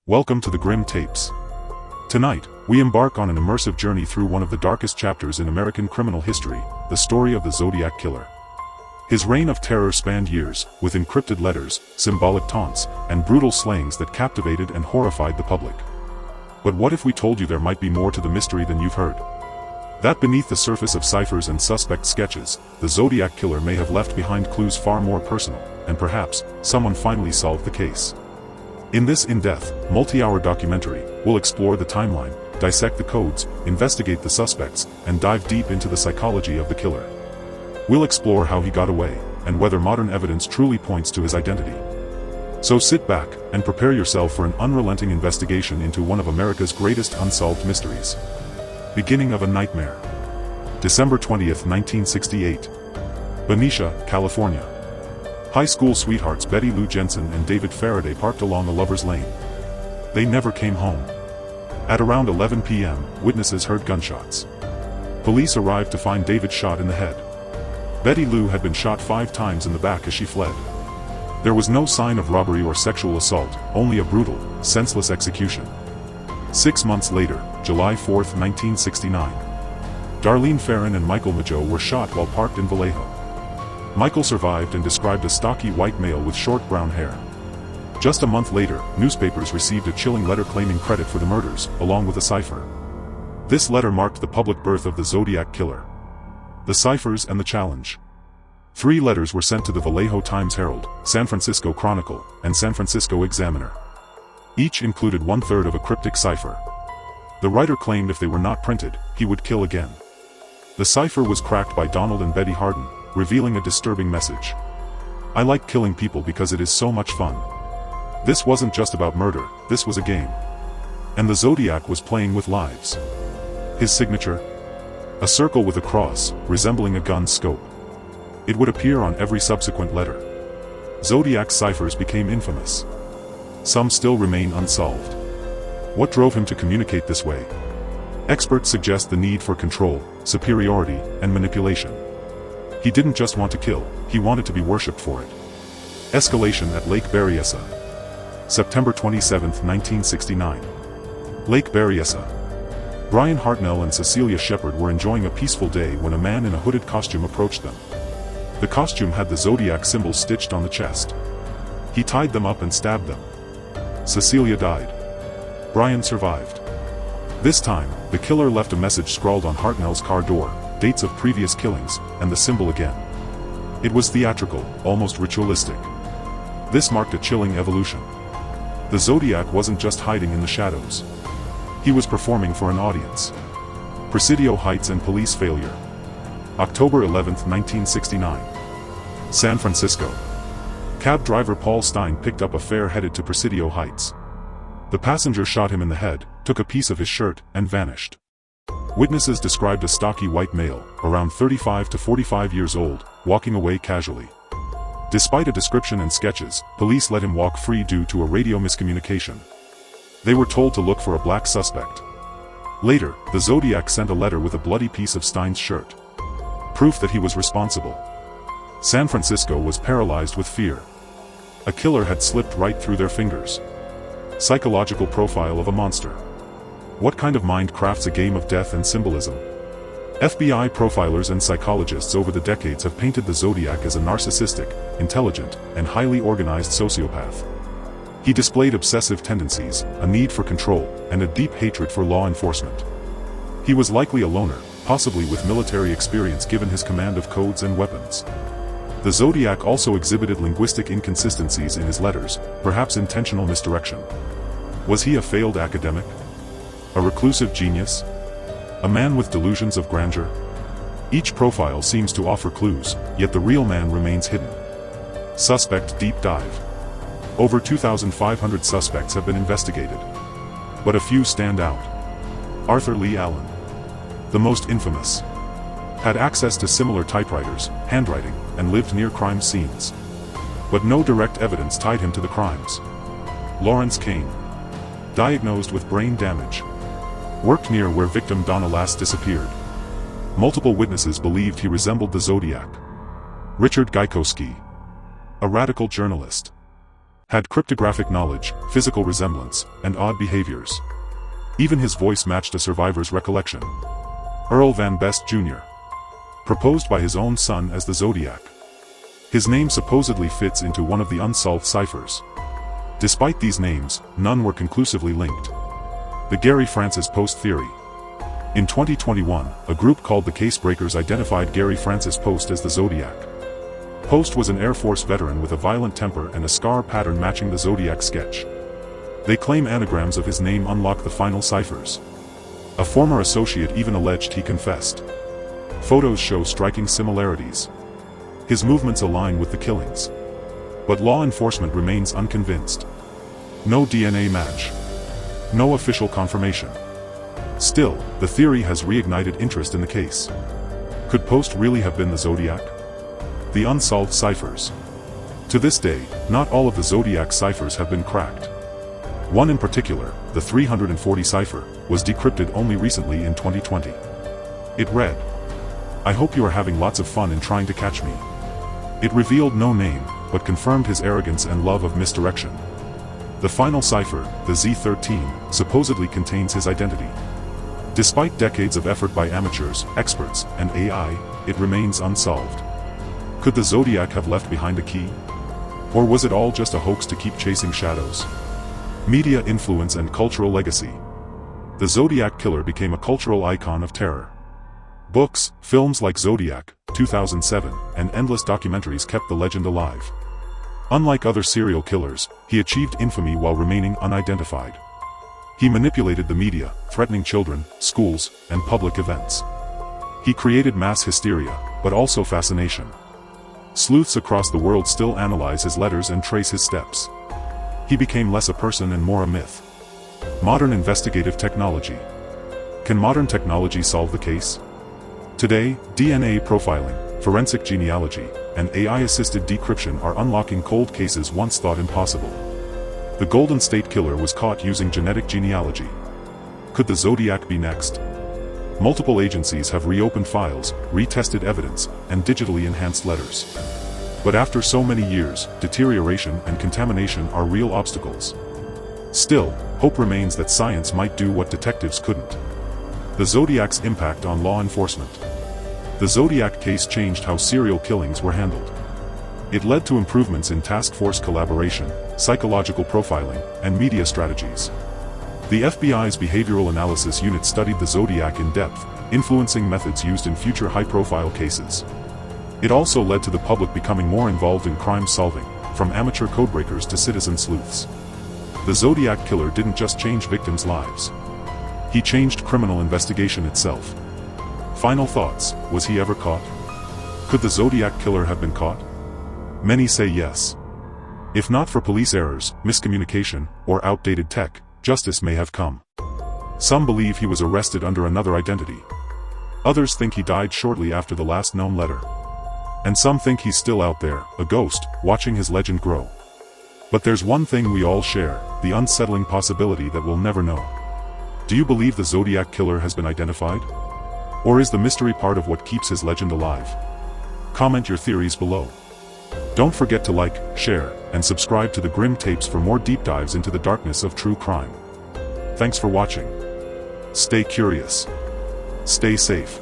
Welcome to the Grim Tapes. Tonight, we embark on an immersive journey through one of the darkest chapters in American criminal history, the story of the Zodiac Killer. His reign of terror spanned years, with encrypted letters, symbolic taunts, and brutal slayings that captivated and horrified the public. But what if we told you there might be more to the mystery than you've heard? That beneath the surface of ciphers and suspect sketches, the Zodiac Killer may have left behind clues far more personal, and perhaps, someone finally solved the case. In this in-depth, multi-hour documentary, we'll explore the timeline, dissect the codes, investigate the suspects, and dive deep into the psychology of the killer. We'll explore how he got away, and whether modern evidence truly points to his identity. So sit back, and prepare yourself for an unrelenting investigation into one of America's greatest unsolved mysteries. Beginning of a nightmare. December 20th, 1968. Benicia, California. High school sweethearts Betty Lou Jensen and David Faraday parked along a lover's lane. They never came home. At around 11 p.m., witnesses heard gunshots. Police arrived to find David shot in the head. Betty Lou had been shot 5 times in the back as she fled. There was no sign of robbery or sexual assault, only a brutal, senseless execution. 6 months later, July 4, 1969. Darlene Ferrin and Michael Mageau were shot while parked in Vallejo. Michael survived and described a stocky white male with short brown hair. Just a month later, newspapers received a chilling letter claiming credit for the murders, along with a cipher. This letter marked the public birth of the Zodiac Killer. The ciphers and the challenge. 3 letters were sent to the Vallejo Times-Herald, San Francisco Chronicle, and San Francisco Examiner. Each included 1/3 of a cryptic cipher. The writer claimed if they were not printed, he would kill again. The cipher was cracked by Donald and Betty Harden, revealing a disturbing message. "I like killing people because it is so much fun. This wasn't just about murder, this was a game. And the Zodiac was playing with lives." His signature? A circle with a cross, resembling a gun's scope. It would appear on every subsequent letter. Zodiac's ciphers became infamous. Some still remain unsolved. What drove him to communicate this way? Experts suggest the need for control, superiority, and manipulation. He didn't just want to kill, he wanted to be worshipped for it. Escalation at Lake Berryessa. September 27, 1969. Lake Berryessa. Brian Hartnell and Cecilia Shepard were enjoying a peaceful day when a man in a hooded costume approached them. The costume had the Zodiac symbol stitched on the chest. He tied them up and stabbed them. Cecilia died. Brian survived. This time, the killer left a message scrawled on Hartnell's car door, dates of previous killings, and the symbol again. It was theatrical, almost ritualistic. This marked a chilling evolution. The Zodiac wasn't just hiding in the shadows. He was performing for an audience. Presidio Heights and police failure. October 11, 1969. San Francisco. Cab driver Paul Stein picked up a fare headed to Presidio Heights. The passenger shot him in the head, took a piece of his shirt, and vanished. Witnesses described a stocky white male, around 35 to 45 years old, walking away casually. Despite a description and sketches, police let him walk free due to a radio miscommunication. They were told to look for a black suspect. Later, the Zodiac sent a letter with a bloody piece of Stein's shirt. Proof that he was responsible. San Francisco was paralyzed with fear. A killer had slipped right through their fingers. Psychological profile of a monster. What kind of mind crafts a game of death and symbolism? FBI profilers and psychologists over the decades have painted the Zodiac as a narcissistic, intelligent, and highly organized sociopath. He displayed obsessive tendencies, a need for control, and a deep hatred for law enforcement. He was likely a loner, possibly with military experience given his command of codes and weapons. The Zodiac also exhibited linguistic inconsistencies in his letters, perhaps intentional misdirection. Was he a failed academic? A reclusive genius? A man with delusions of grandeur? Each profile seems to offer clues, yet the real man remains hidden. Suspect deep dive. Over 2,500 suspects have been investigated. But a few stand out. Arthur Lee Allen. The most infamous. Had access to similar typewriters, handwriting, and lived near crime scenes. But no direct evidence tied him to the crimes. Lawrence Kane. Diagnosed with brain damage. Worked near where victim Donna last disappeared. Multiple witnesses believed he resembled the Zodiac. Richard Gaikowski. A radical journalist. had cryptographic knowledge, physical resemblance, and odd behaviors. Even his voice matched a survivor's recollection. Earl Van Best Jr. proposed by his own son as the Zodiac. His name supposedly fits into one of the unsolved ciphers. Despite these names, none were conclusively linked. The Gary Francis Post Theory. In 2021, a group called the Case Breakers identified Gary Francis Post as the Zodiac. Post was an Air Force veteran with a violent temper and a scar pattern matching the Zodiac sketch. They claim anagrams of his name unlock the final ciphers. A former associate even alleged he confessed. Photos show striking similarities. His movements align with the killings. But law enforcement remains unconvinced. No DNA match. No official confirmation. Still, the theory has reignited interest in the case. Could Post really have been the Zodiac? The unsolved ciphers. To this day, not all of the Zodiac ciphers have been cracked. One in particular, the 340 cipher, was decrypted only recently in 2020. It read, "I hope you are having lots of fun in trying to catch me." It revealed no name, but confirmed his arrogance and love of misdirection. The final cipher, the Z13, supposedly contains his identity. Despite decades of effort by amateurs, experts, and AI, it remains unsolved. Could the Zodiac have left behind a key? Or was it all just a hoax to keep chasing shadows? Media influence and cultural legacy. The Zodiac Killer became a cultural icon of terror. Books, films like Zodiac, 2007, and endless documentaries kept the legend alive. Unlike other serial killers, he achieved infamy while remaining unidentified. He manipulated the media, threatening children, schools, and public events. He created mass hysteria, but also fascination. Sleuths across the world still analyze his letters and trace his steps. He became less a person and more a myth. Modern investigative technology. Can modern technology solve the case? Today, DNA profiling, forensic genealogy, and AI-assisted decryption are unlocking cold cases once thought impossible. The Golden State Killer was caught using genetic genealogy. Could the Zodiac be next? Multiple agencies have reopened files, retested evidence, and digitally enhanced letters. But after so many years, deterioration and contamination are real obstacles. Still, hope remains that science might do what detectives couldn't. The Zodiac's impact on law enforcement. The Zodiac case changed how serial killings were handled. It led to improvements in task force collaboration, psychological profiling, and media strategies. The FBI's Behavioral Analysis Unit studied the Zodiac in depth, influencing methods used in future high-profile cases. It also led to the public becoming more involved in crime solving, from amateur codebreakers to citizen sleuths. The Zodiac Killer didn't just change victims' lives. He changed criminal investigation itself. Final thoughts: was he ever caught? Could the Zodiac Killer have been caught? Many say yes. If not for police errors, miscommunication, or outdated tech, justice may have come. Some believe he was arrested under another identity. Others think he died shortly after the last known letter. And some think he's still out there, a ghost, watching his legend grow. But there's one thing we all share, the unsettling possibility that we'll never know. Do you believe the Zodiac Killer has been identified? Or is the mystery part of what keeps his legend alive? Comment your theories below. Don't forget to like, share, and subscribe to the Grim Tapes for more deep dives into the darkness of true crime. Thanks for watching. Stay curious. Stay safe.